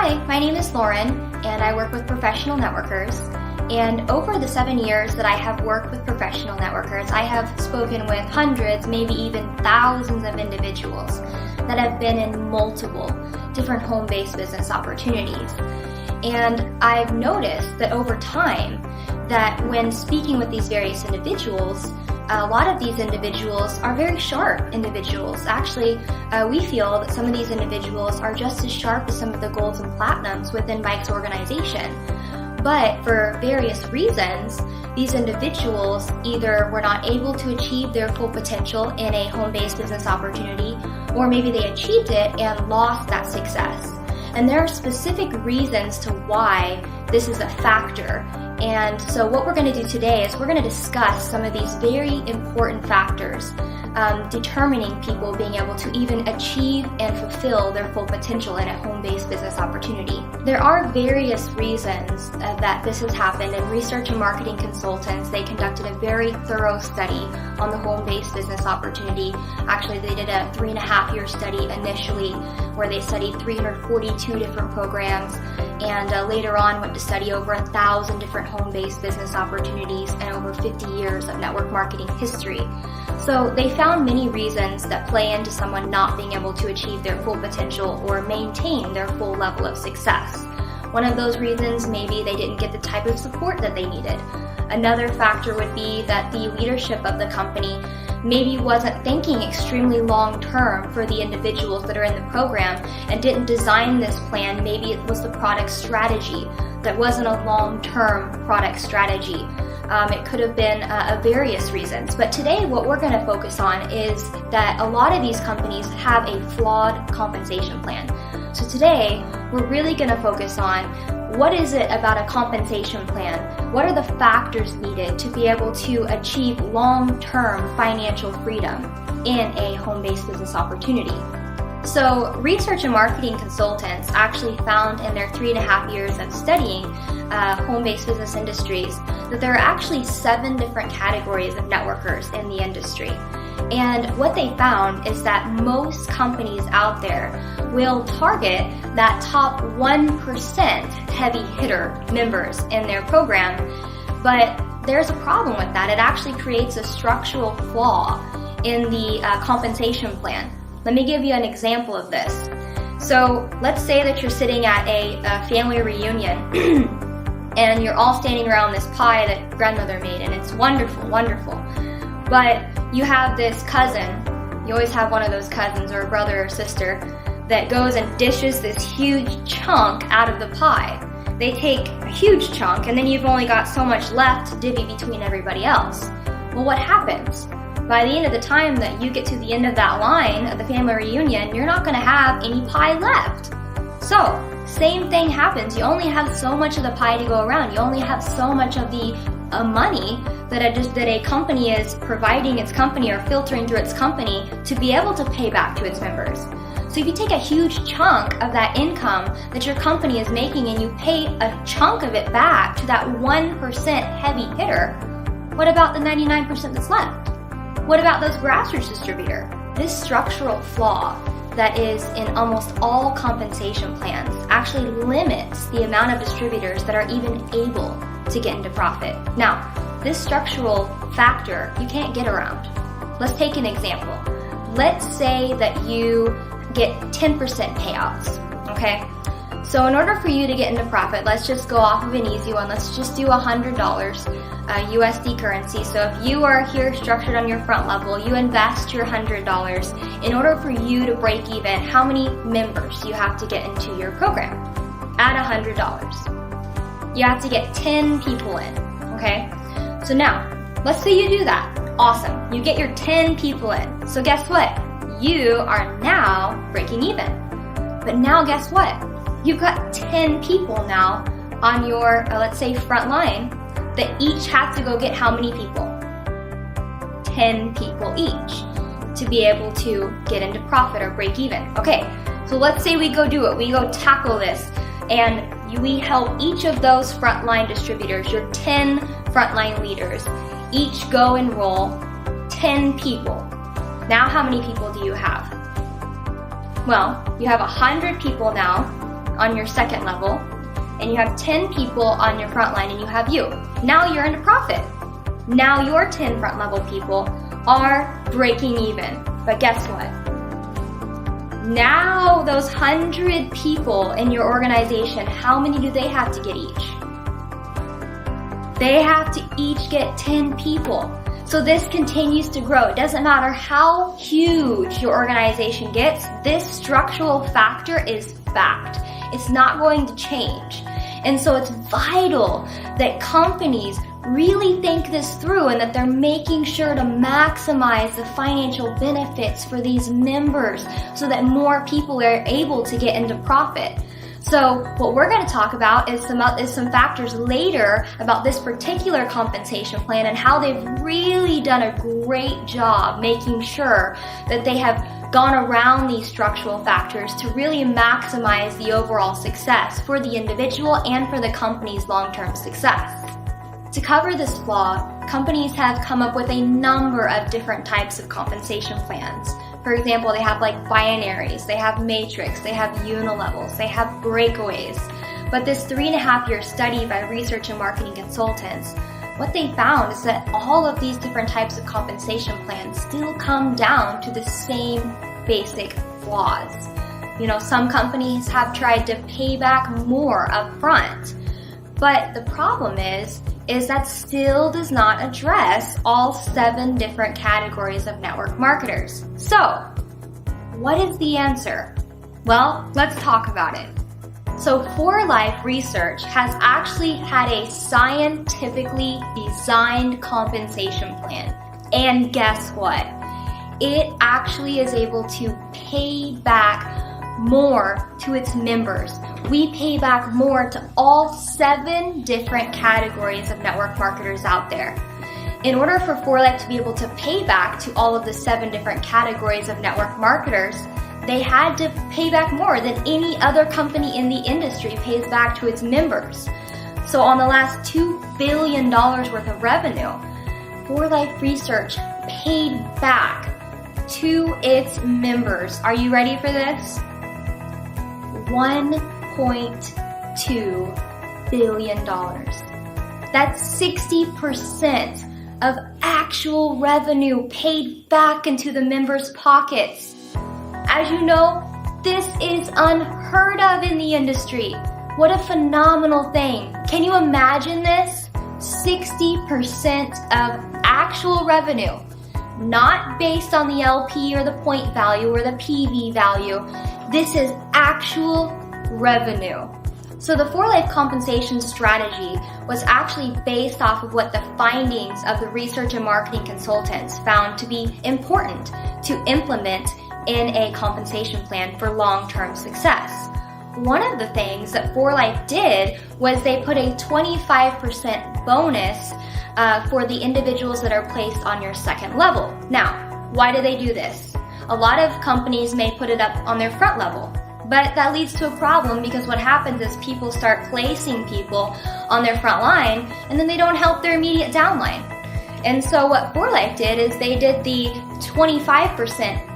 Hi, my name is Lauren, and I work with professional networkers. And over the 7 years that I have worked with professional networkers, I have spoken with hundreds, maybe even thousands of individuals that have been in multiple different home-based business opportunities. And I've noticed that over time, that when speaking with these various individuals, a lot of these individuals are very sharp individuals. Actually, we feel that some of these individuals are just as sharp as some of the golds and platinums within Mike's organization. But for various reasons, these individuals either were not able to achieve their full potential in a home-based business opportunity, or maybe they achieved it and lost that success. And there are specific reasons to why this is a factor. And so what we're going to do today is we're going to discuss some of these very important factors determining people being able to even achieve and fulfill their full potential in a home-based business opportunity. There are various reasons that this has happened, and Research and Marketing Consultants, they conducted a very thorough study on the home-based business opportunity. Actually, they did a 3.5-year study initially where they studied 342 different programs, and later on went to study over 1,000 different home-based business opportunities and over 50 years of network marketing history. So they found many reasons that play into someone not being able to achieve their full potential or maintain their full level of success. One of those reasons, maybe they didn't get the type of support that they needed. Another factor would be that the leadership of the company maybe wasn't thinking extremely long-term for the individuals that are in the program and didn't design this plan. Maybe it was the product strategy that wasn't a long-term product strategy. It could have been various reasons. But today what we're going to focus on is that a lot of these companies have a flawed compensation plan. So today we're really going to focus on what is it about a compensation plan? What are the factors needed to be able to achieve long-term financial freedom in a home-based business opportunity? So Research and Marketing Consultants actually found in their 3.5 years of studying home-based business industries that there are actually 7 different categories of networkers in the industry. And what they found is that most companies out there will target that top 1% heavy hitter members in their program, but there's a problem with that. It actually creates a structural flaw in the compensation plan. Let me give you an example of this. So let's say that you're sitting at a family reunion and you're all standing around this pie that grandmother made, and it's wonderful, wonderful. But you have this cousin, you always have one of those cousins or a brother or sister that goes and dishes this huge chunk out of the pie. They take a huge chunk and then you've only got so much left to divvy between everybody else. Well, what happens? By the end of the time that you get to the end of that line of the family reunion, you're not going to have any pie left. So, same thing happens. You only have so much of the pie to go around. You only have so much of the money that a company is providing its company or filtering through its company to be able to pay back to its members. So if you take a huge chunk of that income that your company is making and you pay a chunk of it back to that 1% heavy hitter, what about the 99% that's left? What about those grassroots distributor? This structural flaw that is in almost all compensation plans actually limits the amount of distributors that are even able to get into profit. Now, this structural factor you can't get around. Let's take an example. Let's say that you get 10% payouts, okay? So in order for you to get into profit, let's just go off of an easy one. Let's just do $100 USD currency. So if you are here structured on your front level, you invest your $100. In order for you to break even, how many members do you have to get into your program? At $100. You have to get 10 people in, okay? So now, let's say you do that. Awesome. You get your 10 people in. So guess what? You are now breaking even. But now guess what? You've got 10 people now on your, let's say, front line that each have to go get how many people? 10 people each to be able to get into profit or break even. Okay, so let's say we go do it. We go tackle this and we help each of those frontline distributors, your 10 frontline leaders, each go enroll 10 people. Now how many people do you have? Well, you have 100 people now on your second level, and you have 10 people on your front line, and you have you. Now you're into profit. Now your 10 front level people are breaking even. But guess what? Now those 100 people in your organization, how many do they have to get each? They have to each get 10 people. So this continues to grow. It doesn't matter how huge your organization gets, this structural factor is fact. It's not going to change. And so it's vital that companies really think this through and that they're making sure to maximize the financial benefits for these members so that more people are able to get into profit. So what we're going to talk about is some factors later about this particular compensation plan and how they've really done a great job making sure that they have gone around these structural factors to really maximize the overall success for the individual and for the company's long-term success. To cover this flaw, companies have come up with a number of different types of compensation plans. For example, they have like binaries, they have matrix, they have unilevels, they have breakaways. But this 3.5-year study by research and marketing consultants, what they found is that all of these different types of compensation plans still come down to the same basic flaws. Some companies have tried to pay back more upfront, but the problem is that still does not address all 7 different categories of network marketers. So, what is the answer? Well, let's talk about it. So, 4Life Research has actually had a scientifically designed compensation plan. And guess what? It actually is able to pay back more to its members. We pay back more to all 7 different categories of network marketers out there. In order for 4Life to be able to pay back to all of the 7 different categories of network marketers, they had to pay back more than any other company in the industry pays back to its members. So on the last $2 billion worth of revenue, 4Life Research paid back to its members. Are you ready for this? $1.2 billion. That's 60% of actual revenue paid back into the members' pockets. As you know, this is unheard of in the industry. What a phenomenal thing. Can you imagine this? 60% of actual revenue, not based on the LP or the point value or the PV value. This is actual revenue. So the 4Life compensation strategy was actually based off of what the findings of the research and marketing consultants found to be important to implement in a compensation plan for long-term success. One of the things that 4Life did was they put a 25% bonus for the individuals that are placed on your second level. Now, why do they do this? A lot of companies may put it up on their front level, but that leads to a problem because what happens is people start placing people on their front line and then they don't help their immediate downline. And so what 4Life did is they did the 25%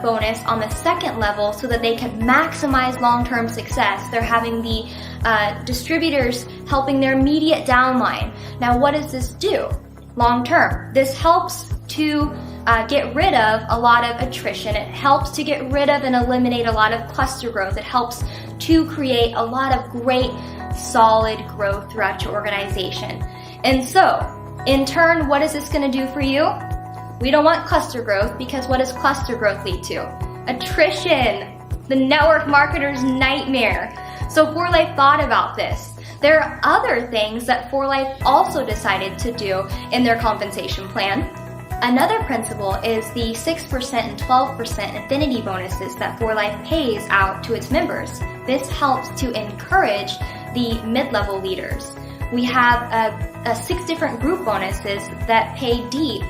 bonus on the second level so that they could maximize long-term success. They're having the distributors helping their immediate downline. Now, what does this do long-term? This helps to get rid of a lot of attrition. It helps to get rid of and eliminate a lot of cluster growth. It helps to create a lot of great, solid growth throughout your organization. And so, in turn, what is this going to do for you? We don't want cluster growth because what does cluster growth lead to? Attrition, the network marketer's nightmare. So 4Life thought about this. There are other things that 4Life also decided to do in their compensation plan. Another principle is the 6% and 12% affinity bonuses that 4Life pays out to its members. This helps to encourage the mid-level leaders. We have 6 different group bonuses that pay deep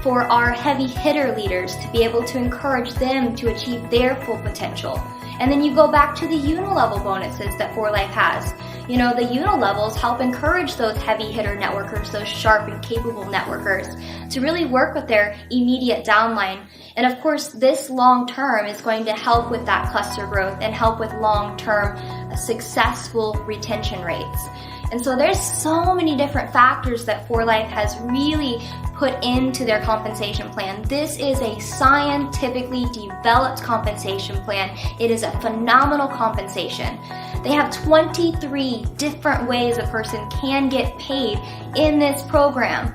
for our heavy hitter leaders to be able to encourage them to achieve their full potential. And then you go back to the unilevel bonuses that 4Life has. You know, the unilevels help encourage those heavy hitter networkers, those sharp and capable networkers, to really work with their immediate downline. And of course, this long term is going to help with that cluster growth and help with long-term successful retention rates. And so there's so many different factors that 4Life has really put into their compensation plan. This is a scientifically developed compensation plan. It is a phenomenal compensation. They have 23 different ways a person can get paid in this program.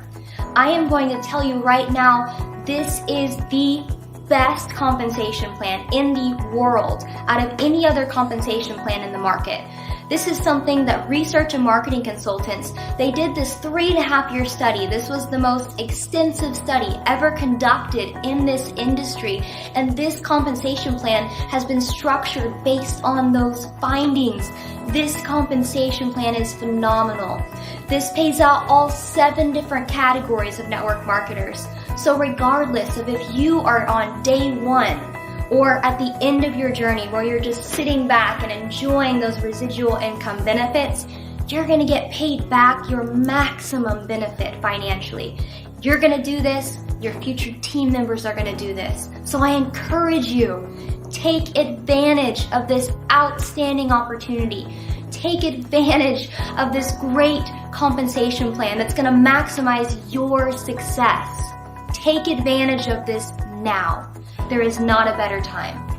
I am going to tell you right now, this is the best compensation plan in the world out of any other compensation plan in the market. This is something that research and marketing consultants, they did this 3.5-year study. This was the most extensive study ever conducted in this industry. And this compensation plan has been structured based on those findings. This compensation plan is phenomenal. This pays out all 7 different categories of network marketers. So regardless of if you are on day 1, or at the end of your journey where you're just sitting back and enjoying those residual income benefits, you're going to get paid back your maximum benefit financially. You're going to do this, your future team members are going to do this. So I encourage you, take advantage of this outstanding opportunity. Take advantage of this great compensation plan that's going to maximize your success. Take advantage of this now. There is not a better time.